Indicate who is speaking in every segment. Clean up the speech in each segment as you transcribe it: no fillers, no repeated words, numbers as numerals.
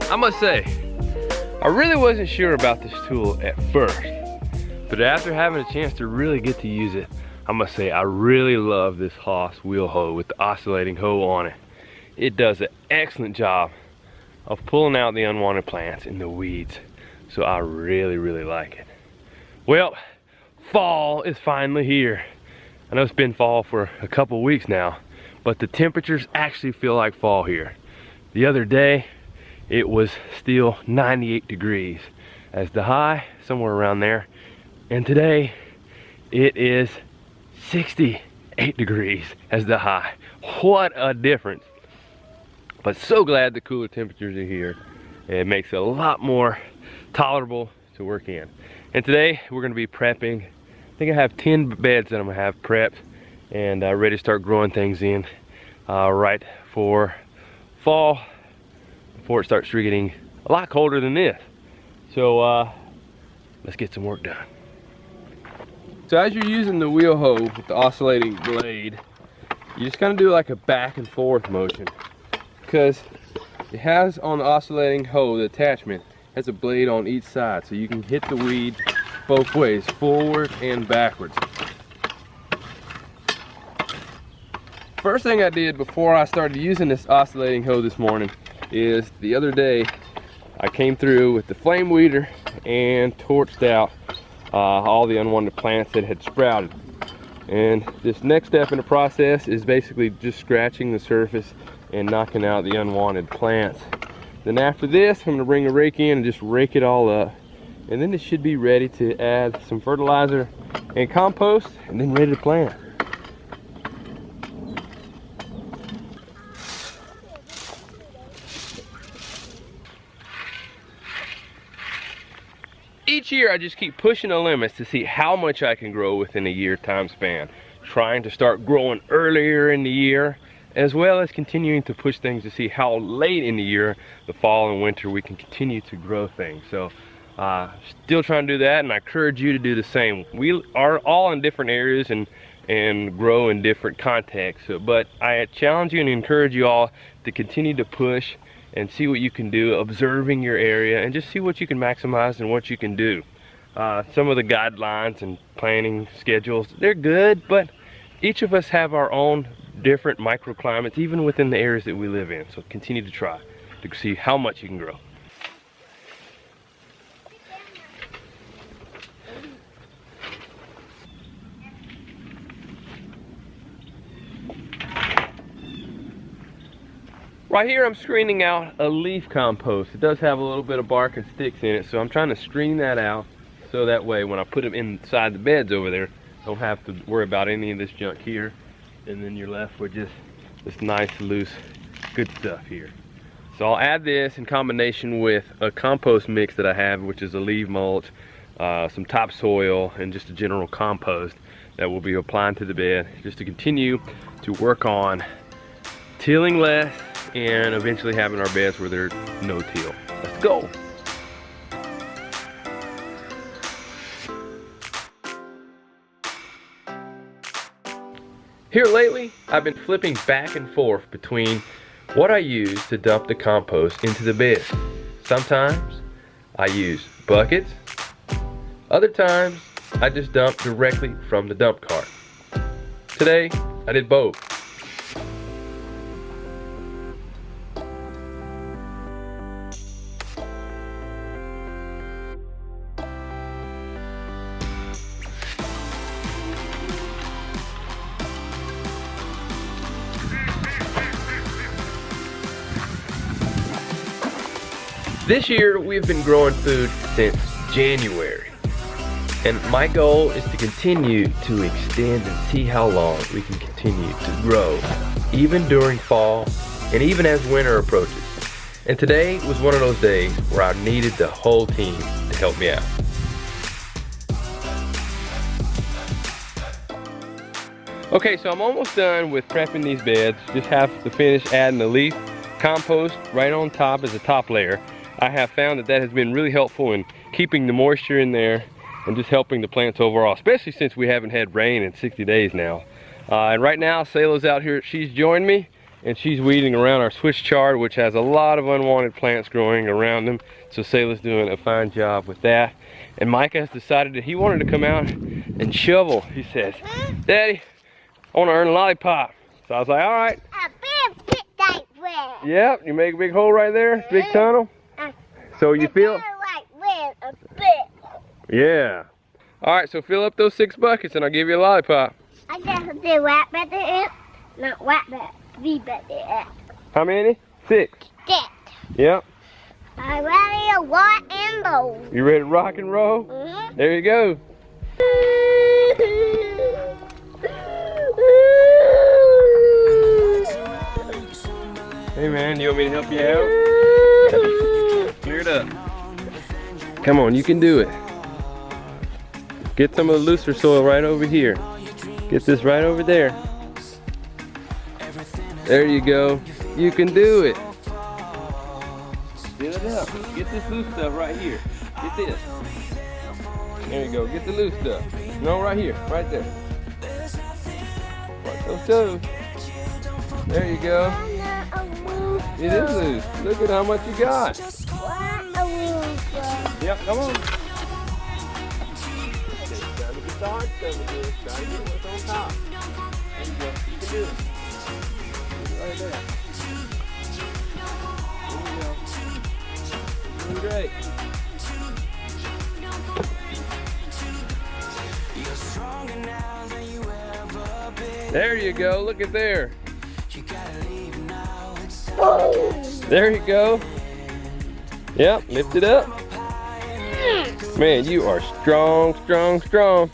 Speaker 1: I must say, I really wasn't sure about this tool at first, but after having a chance to really get to use it, I must say I really love this Haas wheel hoe with the oscillating hoe on it. It does an excellent job of pulling out the unwanted plants and the weeds, so I really like it. Well, fall is finally here. I know it's been fall for a couple weeks now, but the temperatures actually feel like fall here. The other day, it was still 98 degrees as the high, somewhere around there. And today, it is 68 degrees as the high. What a difference. But so glad the cooler temperatures are here. It makes it a lot more tolerable to work in. And today, we're gonna be prepping. I think I have 10 beds that I'm gonna have prepped and ready to start growing things in right for fall, before it starts getting a lot colder than this. So let's get some work done. So as you're using the wheel hoe with the oscillating blade, you just kind of do like a back and forth motion, because it has on the oscillating hoe, the attachment has a blade on each side, so you can hit the weed both ways, forward and backwards. First thing I did before I started using this oscillating hoe this morning is the other day I came through with the flame weeder and torched out all the unwanted plants that had sprouted. And this next step in the process is basically just scratching the surface and knocking out the unwanted plants. Then after this, I'm going to bring a rake in and just rake it all up. And then it should be ready to add some fertilizer and compost, and then ready to plant. Each year I just keep pushing the limits to see how much I can grow within a year time span. Trying to start growing earlier in the year, as well as continuing to push things to see how late in the year, the fall and winter, we can continue to grow things. So still trying to do that, and I encourage you to do the same. We are all in different areas and grow in different contexts, but I challenge you and encourage you all to continue to push and see what you can do, observing your area, and just see what you can maximize and what you can do. Some of the guidelines and planning schedules, they're good, but each of us have our own different microclimates, even within the areas that we live in. So continue to try to see how much you can grow. Right here I'm screening out a leaf compost. It does have a little bit of bark and sticks in it, so I'm trying to screen that out so that way when I put them inside the beds over there, I don't have to worry about any of this junk here, and then you're left with just this nice loose good stuff here. So I'll add this in combination with a compost mix that I have, which is a leaf mulch, some topsoil, and just a general compost that we'll be applying to the bed just to continue to work on tilling less and eventually having our beds where there's no till. Let's go. Here lately, I've been flipping back and forth between what I use to dump the compost into the bed. Sometimes I use buckets, other times I just dump directly from the dump cart. Today, I did both. This year, we've been growing food since January, and my goal is to continue to extend and see how long we can continue to grow, even during fall and even as winter approaches. And today was one of those days where I needed the whole team to help me out. Okay, so I'm almost done with prepping these beds. Just have to finish adding the leaf compost right on top as a top layer. I have found that has been really helpful in keeping the moisture in there and just helping the plants overall, especially since we haven't had rain in 60 days now. And right now, Selah's out here. She's joined me, and she's weeding around our Swiss chard, which has a lot of unwanted plants growing around them. So Selah's doing a fine job with that. And Micah has decided that he wanted to come out and shovel. He says, Daddy, I want to earn a lollipop. So I was like, all right. Yep, you make a big hole right there, big tunnel. So you feel? Yeah. All right, so fill up those 6 buckets and I'll give you a lollipop.
Speaker 2: I just do what better, not what better, be better.
Speaker 1: How many? 6.
Speaker 2: 6.
Speaker 1: Yep.
Speaker 2: I'm ready to rock and roll.
Speaker 1: You ready to rock and roll?
Speaker 2: Mm-hmm.
Speaker 1: There you go. Hey man, you want me to help you out? Clear it up. Come on, you can do it. Get some of the looser soil right over here. Get this right over there. There you go. You can do it. Get it up. Get this loose stuff right here. Get this. There you go. Get the loose stuff. No, right here. Right there. Watch those toes. There you go. It is loose. Look at how much you got. Yep, come on. Try to get the hard stuff with this. Try to get what's on top. There you go. You can do it. Right there. There you go. Doing great. There you go. Look at there. There you go. Yep, lift it up. Man, you are strong, strong, strong.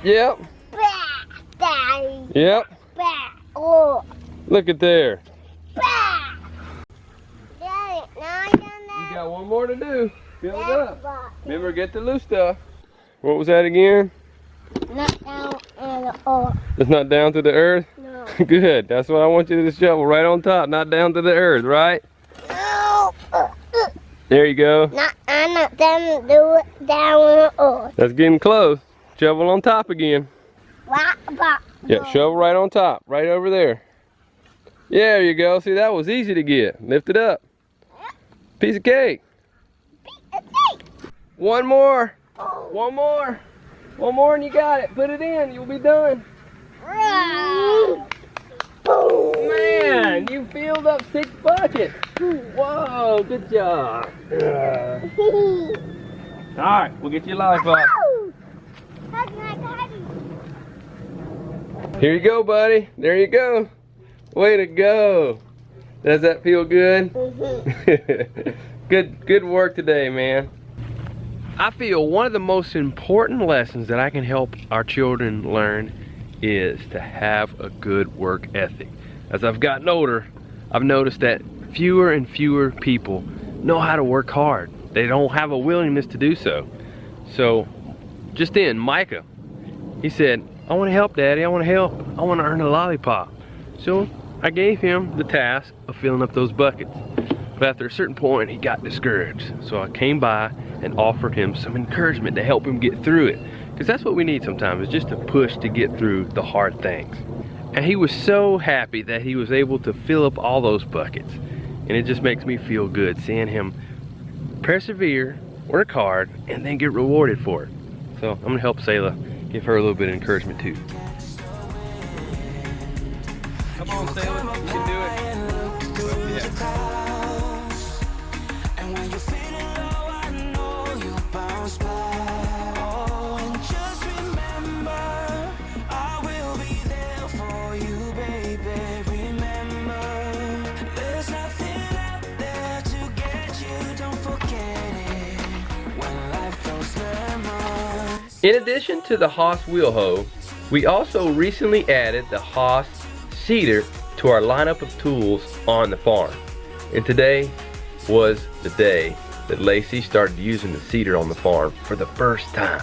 Speaker 1: Yep. Yep. Look at there. You got one more to do. Fill it up. Remember, get the loose stuff. What was that again?
Speaker 2: Not down in the earth.
Speaker 1: It's not down to the earth?
Speaker 2: No.
Speaker 1: Good. That's what I want you to shovel, right on top, not down to the earth, right?
Speaker 2: No.
Speaker 1: There you go.
Speaker 2: I'm not down to do it down in the earth.
Speaker 1: That's getting close. Shovel on top again. Yeah, shovel right on top, right over there. Yeah, there you go. See, that was easy to get. Lift it up. Piece of cake. One more. One more. One more and you got it. Put it in. You'll be done. Man, you filled up 6 buckets. Whoa, good job. All right, we'll get you a lollipop. Here you go, buddy. There you go. Way to go. Does that feel good? Good work today, man. I feel one of the most important lessons that I can help our children learn is to have a good work ethic. As I've gotten older, I've noticed that fewer and fewer people know how to work hard. They don't have a willingness to do so. So, just then, Micah, he said, I want to help, Daddy, I want to help. I want to earn a lollipop. So, I gave him the task of filling up those buckets. But after a certain point, he got discouraged. So I came by and offered him some encouragement to help him get through it. Because that's what we need sometimes, is just a push to get through the hard things. And he was so happy that he was able to fill up all those buckets. And it just makes me feel good seeing him persevere, work hard, and then get rewarded for it. So I'm gonna help Selah, give her a little bit of encouragement too. Come on, Selah, you can do it. Yeah. In addition to the Haas wheel hoe, we also recently added the Haas seeder to our lineup of tools on the farm. And today was the day that Lacie started using the seeder on the farm for the first time.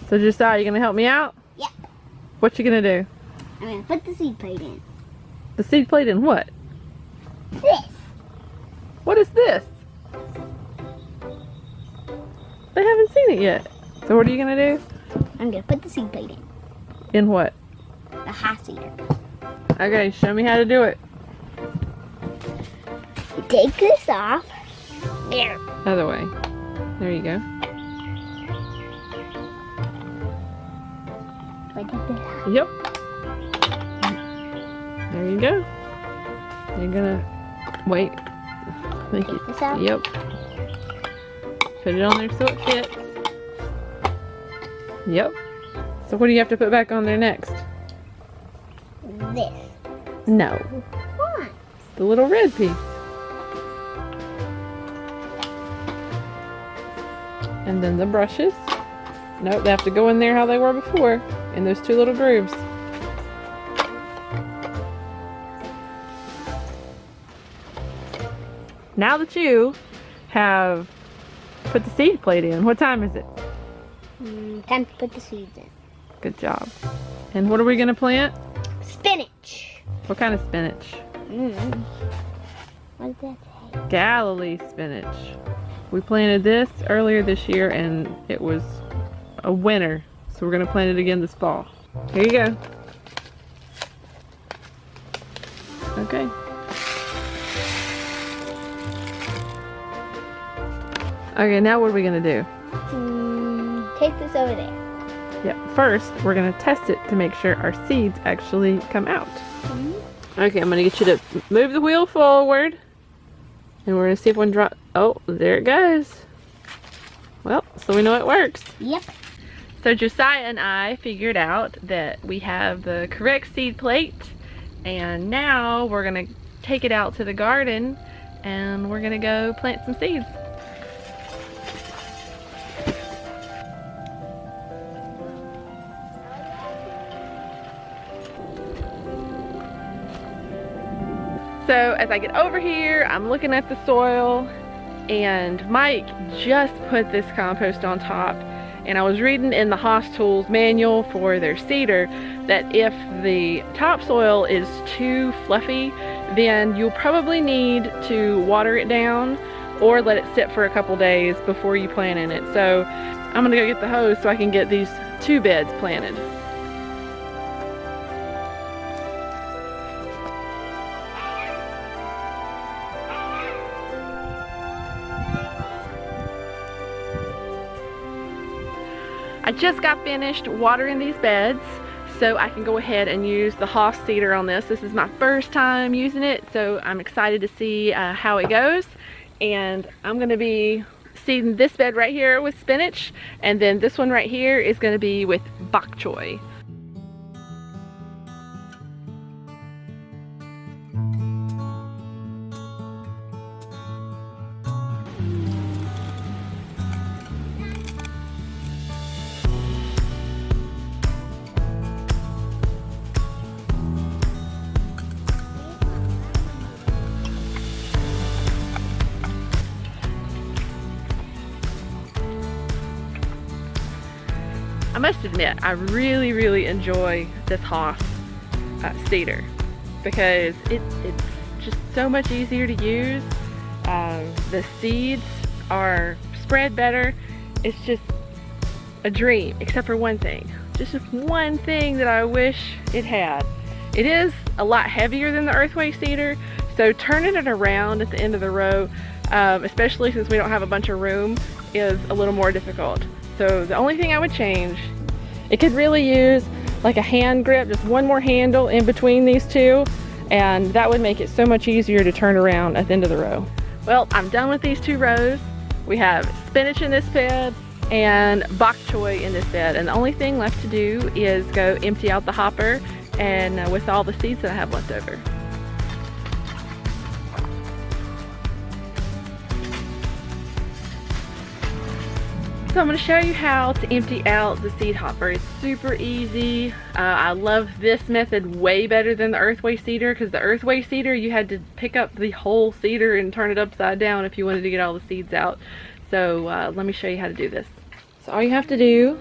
Speaker 3: So Josiah, you gonna help me out?
Speaker 2: Yep.
Speaker 3: What you gonna do?
Speaker 2: I'm gonna put the seed plate in.
Speaker 3: The seed plate in what?
Speaker 2: This.
Speaker 3: What is this? I haven't seen it yet. So what are you gonna do?
Speaker 2: I'm gonna put the seed plate in.
Speaker 3: In what?
Speaker 2: the hot seeder.
Speaker 3: Okay, show me how to do it.
Speaker 2: You take this off. There.
Speaker 3: Other way. There you go. Yep. There you go. You're gonna wait. Thank you.
Speaker 2: This out?
Speaker 3: Yep. Put it on there so it fits. Yep. So what do you have to put back on there next?
Speaker 2: This.
Speaker 3: No.
Speaker 2: What?
Speaker 3: The little red piece. And then the brushes. Nope, they have to go in there how they were before, in those two little grooves. Now that you have put the seed plate in, what time is it?
Speaker 2: Time to put the seeds in.
Speaker 3: Good job. And what are we going to plant?
Speaker 2: Spinach.
Speaker 3: What kind of spinach?
Speaker 2: What does that say?
Speaker 3: Galilee spinach. We planted this earlier this year and it was a winner. So we're going to plant it again this fall. Here you go. Okay. Okay, now what are we going to do?
Speaker 2: Take this over there.
Speaker 3: Yep, first we're going to test it to make sure our seeds actually come out. Okay, I'm going to get you to move the wheel forward. And we're going to see if one drop. Oh, there it goes. Well, so we know it works.
Speaker 2: Yep.
Speaker 3: So Josiah and I figured out that we have the correct seed plate. And now we're going to take it out to the garden and we're going to go plant some seeds. So as I get over here, I'm looking at the soil and Mike just put this compost on top, and I was reading in the Haas Tools manual for their cedar that if the topsoil is too fluffy, then you'll probably need to water it down or let it sit for a couple days before you plant in it. So I'm gonna go get the hose so I can get these 2 beds planted. I just got finished watering these beds, so I can go ahead and use the Haas seeder on this. This is my first time using it, so I'm excited to see how it goes. And I'm going to be seeding this bed right here with spinach, and then this one right here is going to be with bok choy. I must admit, I really enjoy this Haas seeder because it's just so much easier to use. The seeds are spread better. It's just a dream, except for one thing. Just one thing that I wish it had. It is a lot heavier than the Earthway seeder, so turning it around at the end of the row, especially since we don't have a bunch of room, is a little more difficult. So the only thing I would change, it could really use like a hand grip, just one more handle in between these two, and that would make it so much easier to turn around at the end of the row. Well, I'm done with these 2 rows. We have spinach in this bed and bok choy in this bed, and the only thing left to do is go empty out the hopper and with all the seeds that I have left over. So I'm going to show you how to empty out the seed hopper. It's super easy. I love this method way better than the Earthway seeder, because the Earthway seeder you had to pick up the whole seeder and turn it upside down if you wanted to get all the seeds out. So let me show you how to do this. So all you have to do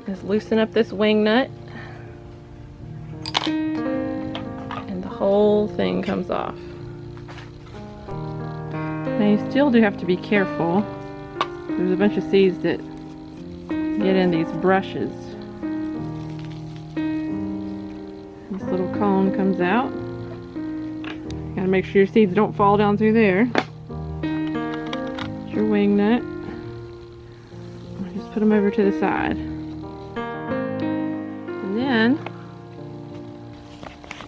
Speaker 3: is loosen up this wing nut and the whole thing comes off. Now you still do have to be careful. There's a bunch of seeds that get in these brushes. phone comes out. Gotta make sure your seeds don't fall down through there. Your wing nut. Just put them over to the side. And then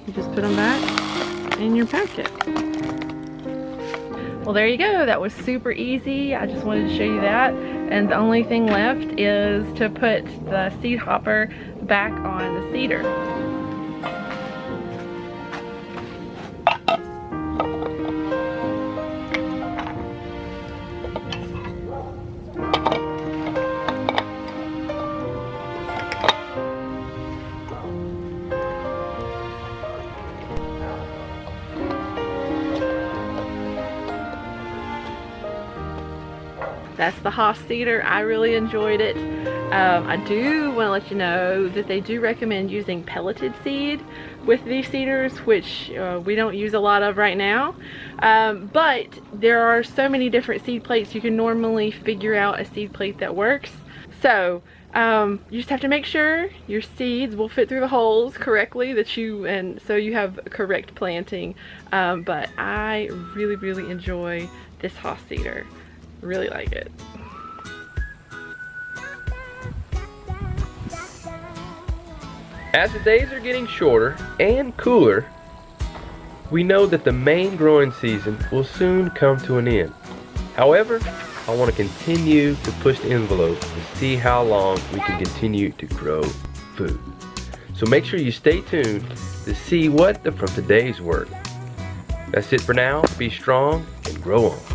Speaker 3: you just put them back in your packet. Well, there you go. That was super easy. I just wanted to show you that. And the only thing left is to put the seed hopper back on the seeder. That's the Haas seeder. I really enjoyed it. I do want to let you know that they do recommend using pelleted seed with these seeders, which we don't use a lot of right now. But there are so many different seed plates, you can normally figure out a seed plate that works. So you just have to make sure your seeds will fit through the holes correctly, and so you have correct planting. But I really enjoy this Haas seeder. Really like it.
Speaker 1: As the days are getting shorter and cooler, we know that the main growing season will soon come to an end. However, I want to continue to push the envelope to see how long we can continue to grow food. So make sure you stay tuned to see what from today's work. That's it for now. Be strong and grow on.